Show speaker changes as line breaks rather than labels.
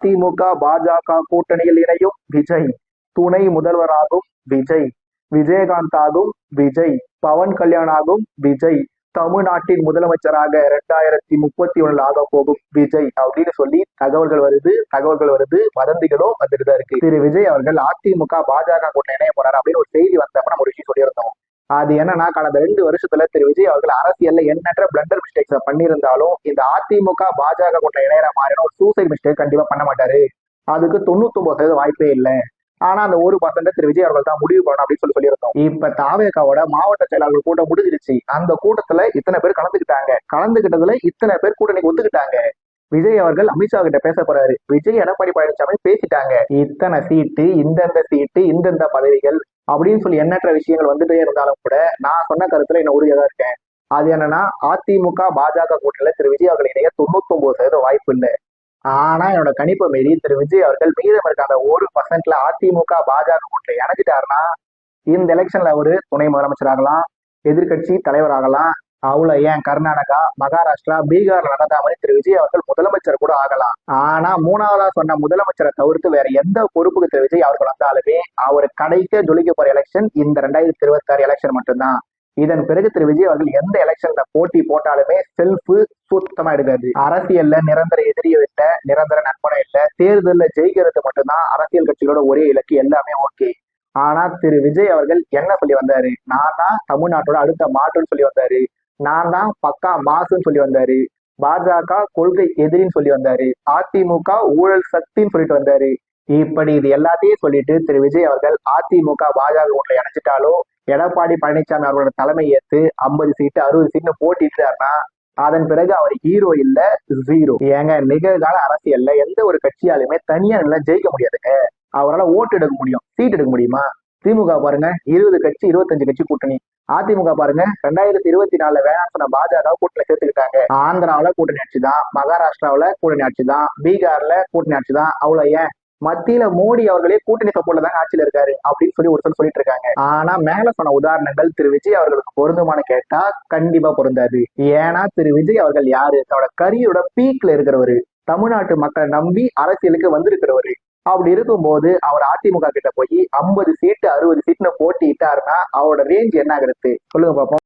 திமுக பாஜக கூட்டணியில் இணையும் விஜய், துணை முதல்வராகும் விஜய், விஜயகாந்த் ஆகும் விஜய், பவன் கல்யாண் ஆகும் விஜய், தமிழ்நாட்டின் முதலமைச்சராக 2031 ஆக போகும் விஜய் அப்படின்னு சொல்லி தகவல்கள் வருது, வதந்திகளும் வந்துட்டுதான் இருக்கு. திரு விஜய் அவர்கள் அதிமுக பாஜக கூட்டணி இணைய போறாரு அப்படின்னு ஒரு செய்தி வந்தப்ப நம்ம ஒரு விஷயம் சொல்லியிருந்தோம். அது என்னன்னா, கடந்த 2 வருஷத்துல திரு விஜய் அவர்கள் அரசியல்ல எண்ணற்ற பிளண்டர் மிஸ்டேக்ஸ் பண்ணியிருந்தாலும் இந்த அதிமுக பாஜக கூட்டணி இணையற மாதிரியான ஒரு சூசைட் மிஸ்டேக் கண்டிப்பா பண்ண மாட்டாரு. அதுக்கு 99% வாய்ப்பே இல்லை. ஆனா அந்த 1% திரு விஜய் அவர்கள் தான் முடிவு பண்ணணும் அப்படின்னு சொல்லியிருந்தோம். இப்ப தாவேகாவோட மாவட்ட செயலாளர்கள் கூட்டம் முடிஞ்சிருச்சு. அந்த கூட்டத்துல இத்தனை பேர் கலந்துகிட்டதுல இத்தனை பேர் கூட்டணிக்கு ஒத்துக்கிட்டாங்க. விஜய் அவர்கள் அமித்ஷா கிட்ட பேச போறாரு. விஜய் எடப்பாடி பழனிசாமி பேசிட்டாங்க. இத்தனை சீட்டு, இந்தந்த சீட்டு, இந்தந்த பதவிகள் அப்படின்னு சொல்லி எண்ணற்ற விஷயங்கள் வந்துட்டே இருந்தாலும் கூட நான் சொன்ன கருத்துல என்ன உறுதியாக இருக்கேன். அது என்னன்னா, அதிமுக பாஜக கூட்டணியில திரு விஜய் அவர்கள் இணைய 99% வாய்ப்பு இல்லை. ஆனா என்னோட கணிப்பை மீறி திரு விஜய் அவர்கள் மீதம் இருக்க அந்த 1% அதிமுக பாஜக கூட்டணி இணைஞ்சிட்டாருன்னா இந்த எலெக்ஷன்ல ஒரு துணை முதலமைச்சர் ஆகலாம், எதிர்கட்சி தலைவர் ஆகலாம், அவ்வளவு ஏன் கர்நாடகா, மகாராஷ்டிரா, பீகார்ல நடந்த மாதிரி திரு விஜய் அவர்கள் முதலமைச்சர் கூட ஆகலாம். ஆனா 3வதா சொன்ன முதலமைச்சரை தவிர்த்து வேற எந்த பொறுப்புக்கு திரு விஜய் அவர்கள் வந்தாலுமே அவர் கடைசியா ஜொலிக்க போற எலெக்ஷன் இந்த 2026 எலெக்ஷன் மட்டும்தான். இதன் பிறகு திரு விஜய் அவர்கள் எந்த எலெக்ஷன்ல போட்டி போட்டாலுமே செல்ஃபு சுத்தமா எடுக்காது. அரசியல்ல நிரந்தர எதிரியும் இல்ல, நிரந்தர நண்பனும் இல்ல. தேர்தல்ல ஜெயிக்கிறது மட்டும்தான் அரசியல் கட்சிகளோட ஒரே இலக்கு. எல்லாமே ஓகே. ஆனா திரு விஜய் அவர்கள் என்ன சொல்லி வந்தாரு? நான் தான் தமிழ்நாட்டோட அடுத்த மாற்றுன்னு சொல்லி வந்தாரு. நான் தான் பக்கா மாசுன்னு சொல்லி வந்தாரு. பாஜக கொள்கை எதிரின்னு சொல்லி வந்தாரு. அதிமுக ஊழல் சக்தின்னு சொல்லிட்டு வந்தாரு. இப்படி இது எல்லாத்தையும் சொல்லிட்டு திரு விஜய் அவர்கள் அதிமுக பாஜக கூட்டணியில இணைச்சிட்டாலோ, எடப்பாடி பழனிசாமி அவர்களோட தலைமை ஏற்று 50 சீட்டு 60 சீட்டு போட்டிட்டாருன்னா அதன் பிறகு அவர் ஹீரோ இல்ல, ஜீரோ. ஏங்க, நிகழ்கால அரசியல்ல எந்த ஒரு கட்சியாலுமே தனியா நல்லா ஜெயிக்க முடியாதுங்க. அவரால் ஓட்டு எடுக்க முடியும், சீட் எடுக்க முடியுமா? திமுக பாருங்க 20 கட்சி 25 கட்சி கூட்டணி. அதிமுக பாருங்க 2024 வேணாம் சொன்ன பாஜக கூட்டணி சேர்த்துக்கிட்டாங்க. ஆந்திராவில கூட்டணி ஆட்சி தான், மகாராஷ்டிராவில கூட்டணி ஆட்சி தான், பீகார்ல கூட்டணி ஆட்சி தான். அவ்வளவு ஏன் மத்தியில மோடி அவர்களே கூட்டணி சப்போர்ட்ல தாங்க ஆட்சியில இருக்காரு அப்படின்னு சொல்லி ஒரு சொல்லிட்டு இருக்காங்க. ஆனா மேல சொன்ன உதாரணங்கள் திரு விஜய் அவர்களுக்கு பொருந்துமானு கேட்டா கண்டிப்பா பொருந்தாது. ஏன்னா திரு விஜய் அவர்கள் யாரு? தன்னோட கரியரோட பீக்ல இருக்கிறவரு, தமிழ்நாட்டு மக்களை நம்பி அரசியலுக்கு வந்திருக்கிறவரு. அப்படி இருக்கும்போது அவர் அதிமுக கிட்ட போய் 50 சீட்டு 60 சீட்டுன்னு போட்டிட்டாருன்னா அவரோட ரேஞ்ச் என்ன ஆகுறது சொல்லுங்க பாப்போம்.